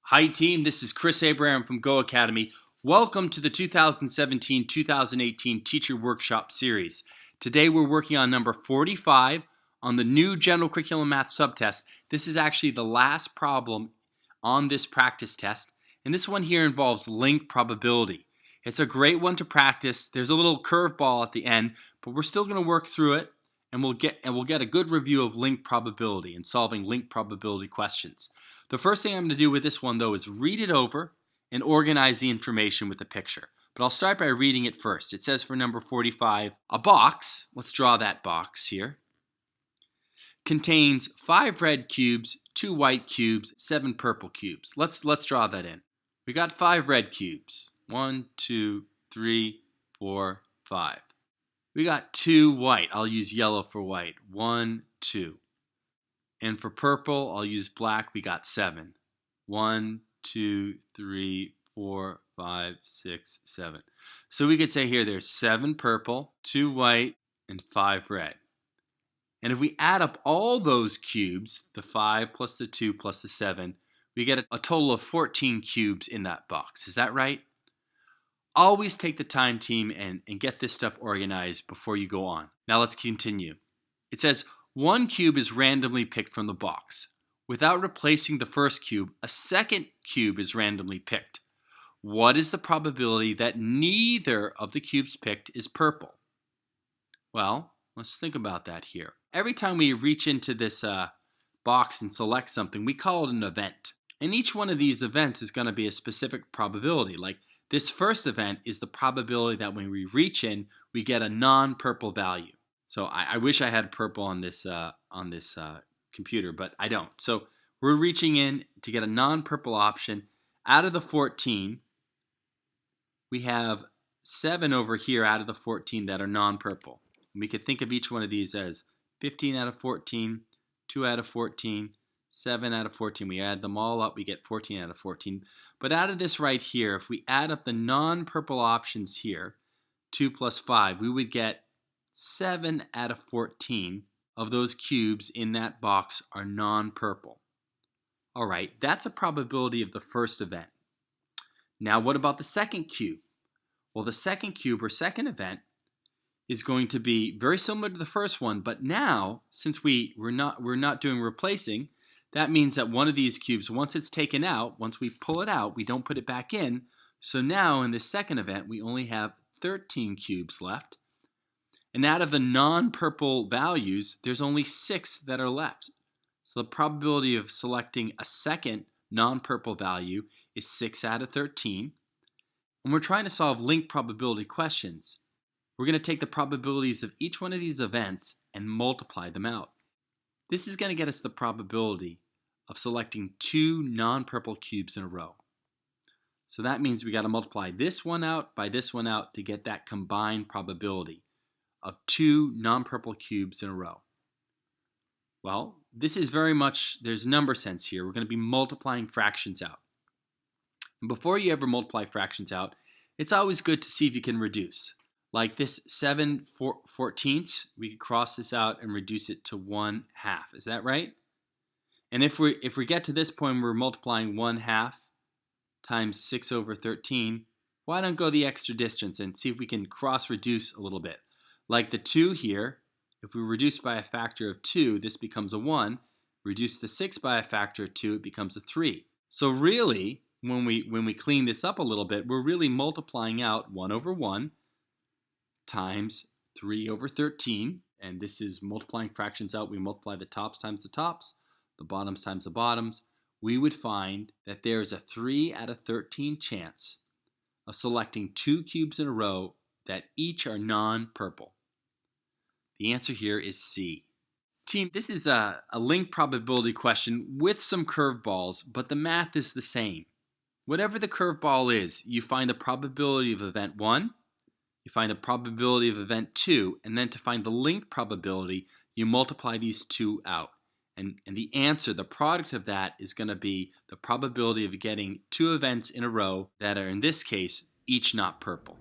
Hi team, this is Chris Abraham from GOHAcademy. Welcome to the 2017-2018 Teacher Workshop Series. Today we're working on number 45 on the new General Curriculum Math subtest. This is actually the last problem on this practice test, and this one here involves link probability. It's a great one to practice. There's a little curveball at the end, but we're still going to work through it, and we'll get a good review of link probability and solving link probability questions. The first thing I'm going to do with this one, though, is read it over and organize the information with a picture. But I'll start by reading it first. It says for number 45, a box, let's draw that box here, contains 5 red cubes, 2 white cubes, 7 purple cubes. Let's draw that in. We got 5 red cubes. 1, 2, 3, 4, 5. We got 2 white. I'll use yellow for white. 1, 2. And for purple, I'll use black. We got 7. 1, 2, 3, 4, 5, 6, 7. So we could say here there's 7 purple, 2 white, and 5 red. And if we add up all those cubes, the 5 plus the 2 plus the 7, we get a total of 14 cubes in that box. Is that right? Always take the time, team, and get this stuff organized before you go on. Now let's continue. It says, 1 cube is randomly picked from the box. Without replacing the first cube, a second cube is randomly picked. What is the probability that neither of the cubes picked is purple? Well, let's think about that here. Every time we reach into this box and select something, we call it an event. And each one of these events is going to be a specific probability. Like this first event is the probability that when we reach in, we get a non-purple value. So I wish I had purple on this computer, but I don't. So we're reaching in to get a non-purple option. Out of the 14, we have 7 over here out of the 14 that are non-purple. We could think of each one of these as 15 out of 14, 2 out of 14, 7 out of 14. We add them all up, we get 14 out of 14. But out of this right here, if we add up the non-purple options here, 2 plus 5, we would get 7 out of 14 of those cubes in that box are non-purple. All right, that's a probability of the first event. Now what about the second cube? Well, the second cube or second event is going to be very similar to the first one, but now since we're not doing replacing, that means that one of these cubes, once it's taken out, once we pull it out, we don't put it back in. So now in the second event, we only have 13 cubes left. And out of the non-purple values, there's only 6 that are left. So the probability of selecting a second non-purple value is 6 out of 13. And we're trying to solve link probability questions. We're going to take the probabilities of each one of these events and multiply them out. This is going to get us the probability of selecting 2 non-purple cubes in a row. So that means we got to multiply this one out by this one out to get that combined probability of 2 non-purple cubes in a row. Well, this is very much, there's number sense here. We're going to be multiplying fractions out. And before you ever multiply fractions out, it's always good to see if you can reduce. Like this 7/14, we could cross this out and reduce it to 1/2. Is that right? And if we get to this point, we're multiplying 1/2 times 6 over 13. Why don't go the extra distance and see if we can cross reduce a little bit? Like the 2 here, if we reduce by a factor of 2, this becomes a 1. Reduce the 6 by a factor of 2, it becomes a 3. So really, when we clean this up a little bit, we're really multiplying out 1 over 1 times 3 over 13. And this is multiplying fractions out. We multiply the tops times the tops, the bottoms times the bottoms. We would find that there's a 3 out of 13 chance of selecting 2 cubes in a row that each are non-purple. The answer here is C. Team, this is a link probability question with some curveballs, but the math is the same. Whatever the curveball is, you find the probability of event 1, you find the probability of event 2, and then to find the link probability, you multiply these 2 out. And the answer, the product of that, is going to be the probability of getting 2 events in a row that are, in this case, each not purple.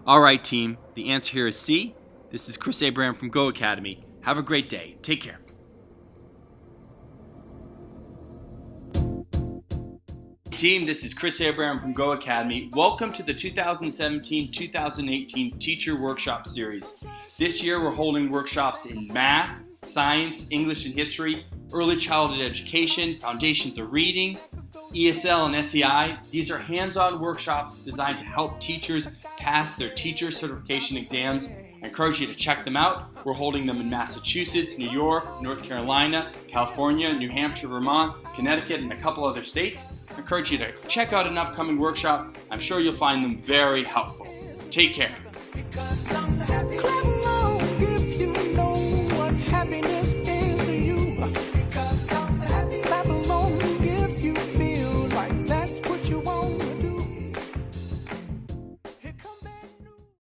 All right, team, the answer here is C. This is Chris Abraham from GOHAcademy. Have a great day. Take care. Team, this is Chris Abraham from GOHAcademy. Welcome to the 2017-2018 Teacher Workshop Series. This year we're holding workshops in math, science, English and history, early childhood education, foundations of reading, ESL and SEI. These are hands-on workshops designed to help teachers pass their teacher certification exams. I encourage you to check them out. We're holding them in Massachusetts, New York, North Carolina, California, New Hampshire, Vermont, Connecticut, and a couple other states. I encourage you to check out an upcoming workshop. I'm sure you'll find them very helpful. Take care.